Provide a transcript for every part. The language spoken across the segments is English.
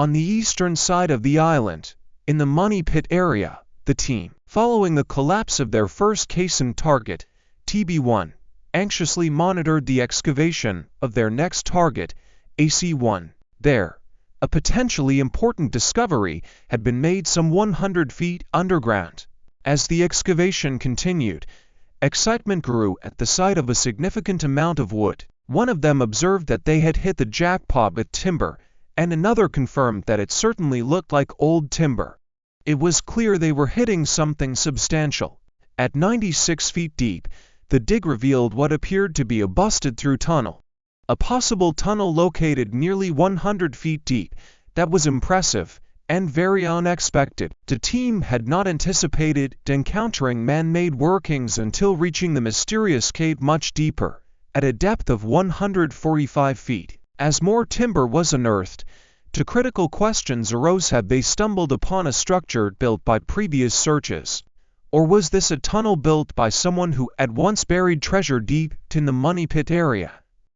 On the eastern side of the island, in the Money Pit area, the team, following the collapse of their first caisson target, TB1, anxiously monitored the excavation of their next target, AC1. There, a potentially important discovery had been made some 100 feet underground. As the excavation continued, excitement grew at the sight of a significant amount of wood. One of them observed that they had hit the jackpot with timber, and another confirmed that it certainly looked like old timber. It was clear they were hitting something substantial. At 96 feet deep, the dig revealed what appeared to be a busted-through tunnel. A possible tunnel located nearly 100 feet deep. That was impressive and very unexpected. The team had not anticipated encountering man-made workings until reaching the mysterious cave much deeper, at a depth of 145 feet. As more timber was unearthed, two critical questions arose: had they stumbled upon a structure built by previous searches? Or was this a tunnel built by someone who had once buried treasure deep in the Money Pit area?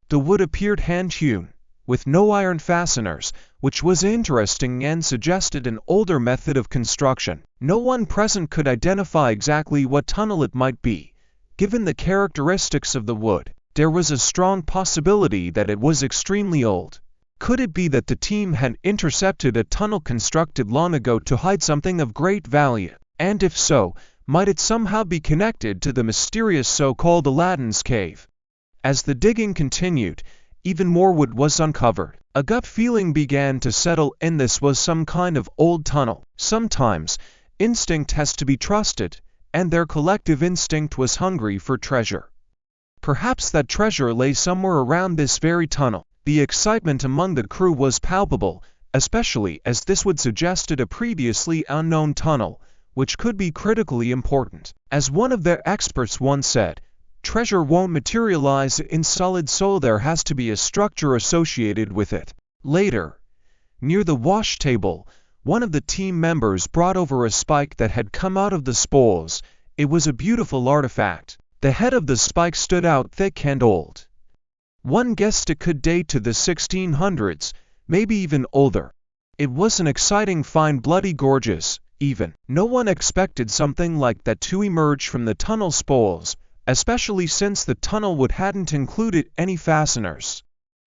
The wood appeared hand-hewn, with no iron fasteners, which was interesting and suggested an older method of construction. No one present could identify exactly what tunnel it might be. Given the characteristics of the wood, there was a strong possibility that it was extremely old. Could it be that the team had intercepted a tunnel constructed long ago to hide something of great value? And if so, might it somehow be connected to the mysterious so-called Aladdin's Cave? As the digging continued, even more wood was uncovered. A gut feeling began to settle in: this was some kind of old tunnel. Sometimes, instinct has to be trusted, and their collective instinct was hungry for treasure. Perhaps that treasure lay somewhere around this very tunnel. The excitement among the crew was palpable, especially as this would suggested a previously unknown tunnel, which could be critically important. As one of their experts once said, treasure won't materialize in solid soil, there has to be a structure associated with it. Later, near the wash table, one of the team members brought over a spike that had come out of the spoils. It was a beautiful artifact. The head of the spike stood out thick and old. One guessed it could date to the 1600s, maybe even older. It was an exciting find, bloody gorgeous, even. No one expected something like that to emerge from the tunnel spoils, especially since the tunnel wood hadn't included any fasteners.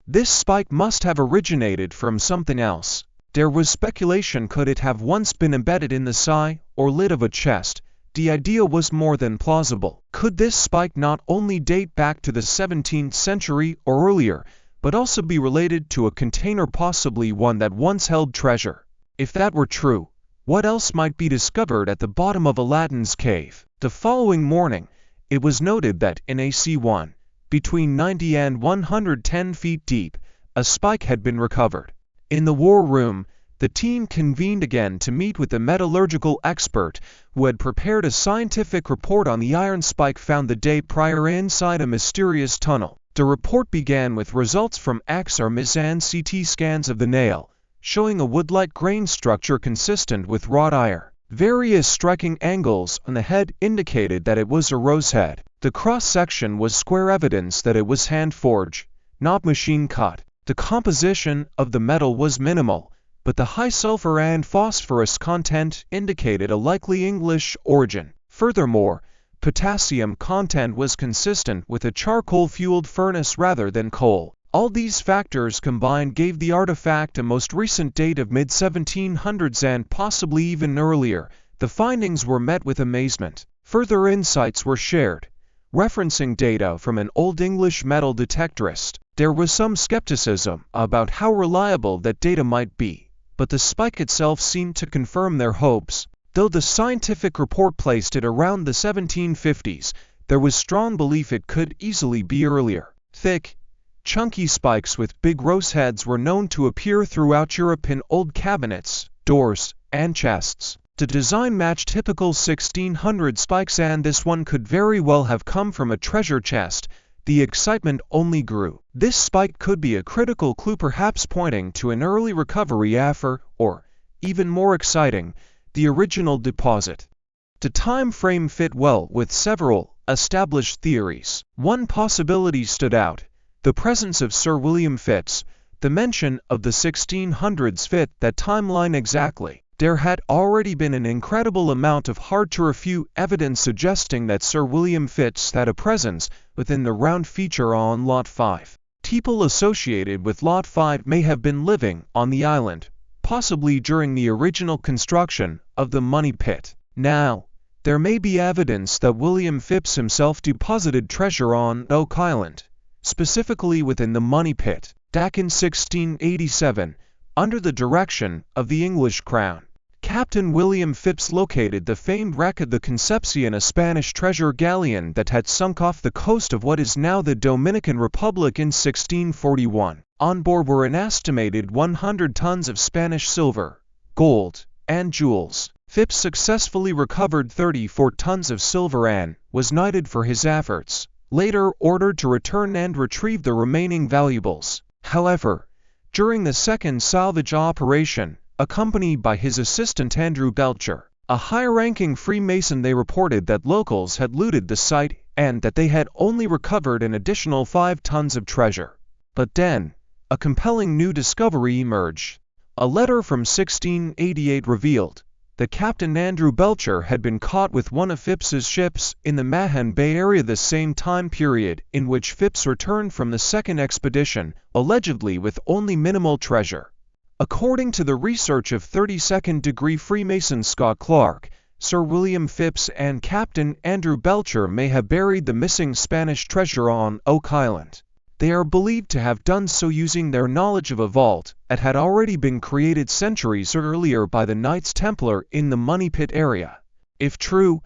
This spike must have originated from something else. There was speculation: could it have once been embedded in the side or lid of a chest? The idea was more than plausible. Could this spike not only date back to the 17th century or earlier, but also be related to a container, possibly one that once held treasure? If that were true, what else might be discovered at the bottom of Aladdin's Cave? The following morning, it was noted that in AC1, between 90 and 110 feet deep, a spike had been recovered. In the war room, the team convened again to meet with the metallurgical expert who had prepared a scientific report on the iron spike found the day prior inside a mysterious tunnel. The report began with results from X-rays and CT scans of the nail, showing a wood-like grain structure consistent with wrought iron. Various striking angles on the head indicated that it was a rose head. The cross-section was square, evidence that it was hand-forged, not machine-cut. The composition of the metal was minimal, but the high sulfur and phosphorus content indicated a likely English origin. Furthermore, potassium content was consistent with a charcoal-fueled furnace rather than coal. All these factors combined gave the artifact a most recent date of mid-1700s and possibly even earlier. The findings were met with amazement. Further insights were shared, referencing data from an Old English metal detectorist. There was some skepticism about how reliable that data might be, but the spike itself seemed to confirm their hopes. Though the scientific report placed it around the 1750s, there was strong belief it could easily be earlier. Thick, chunky spikes with big rose heads were known to appear throughout Europe in old cabinets, doors, and chests. The design matched typical 1600 spikes, and this one could very well have come from a treasure chest. The excitement only grew. This spike could be a critical clue, perhaps pointing to an early recovery after, or, even more exciting, the original deposit. The time frame fit well with several established theories. One possibility stood out: the presence of Sir William Fitz, The mention of the 1600s fit that timeline exactly. There had already been an incredible amount of hard-to-refute evidence suggesting that Sir William Phipps had a presence within the round feature on Lot 5. People associated with Lot 5 may have been living on the island, possibly during the original construction of the Money Pit. Now, there may be evidence that William Phipps himself deposited treasure on Oak Island, specifically within the Money Pit, back in 1687, under the direction of the English crown. Captain William Phipps located the famed wreck of the Concepcion, a Spanish treasure galleon that had sunk off the coast of what is now the Dominican Republic in 1641. On board were an estimated 100 tons of Spanish silver, gold, and jewels. Phipps successfully recovered 34 tons of silver and was knighted for his efforts, later ordered to return and retrieve the remaining valuables. However, during the second salvage operation, accompanied by his assistant Andrew Belcher, a high-ranking Freemason, they reported that locals had looted the site and that they had only recovered an additional 5 tons of treasure. But then, a compelling new discovery emerged. A letter from 1688 revealed that Captain Andrew Belcher had been caught with one of Phipps's ships in the Mahon Bay area the same time period in which Phipps returned from the second expedition, allegedly with only minimal treasure. According to the research of 32nd-degree Freemason Scott Clark, Sir William Phipps and Captain Andrew Belcher may have buried the missing Spanish treasure on Oak Island. They are believed to have done so using their knowledge of a vault that had already been created centuries earlier by the Knights Templar in the Money Pit area. If true,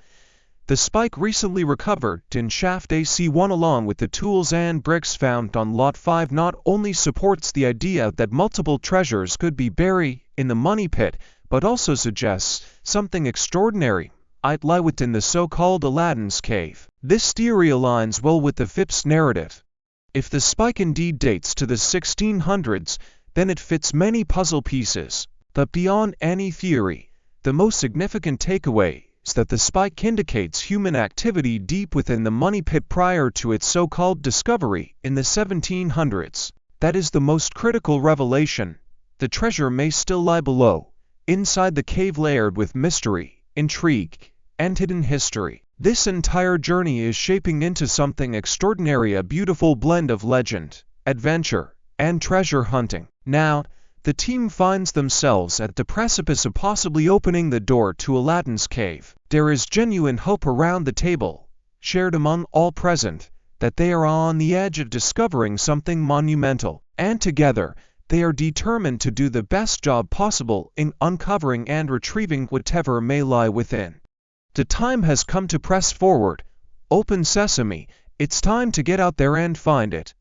the spike recently recovered in Shaft AC1 along with the tools and bricks found on Lot 5 not only supports the idea that multiple treasures could be buried in the Money Pit, but also suggests something extraordinary might lie within the so-called Aladdin's Cave. This theory aligns well with the Phipps narrative. If the spike indeed dates to the 1600s, then it fits many puzzle pieces. But beyond any theory, the most significant takeaway is that the spike indicates human activity deep within the Money Pit prior to its so-called discovery in the 1700s. That is the most critical revelation. The treasure may still lie below, inside the cave layered with mystery, intrigue, and hidden history. This entire journey is shaping into something extraordinary, a beautiful blend of legend, adventure, and treasure hunting. Now, the team finds themselves at the precipice of possibly opening the door to Aladdin's Cave. There is genuine hope around the table, shared among all present, that they are on the edge of discovering something monumental, and together, they are determined to do the best job possible in uncovering and retrieving whatever may lie within. The time has come to press forward. Open sesame, it's time to get out there and find it.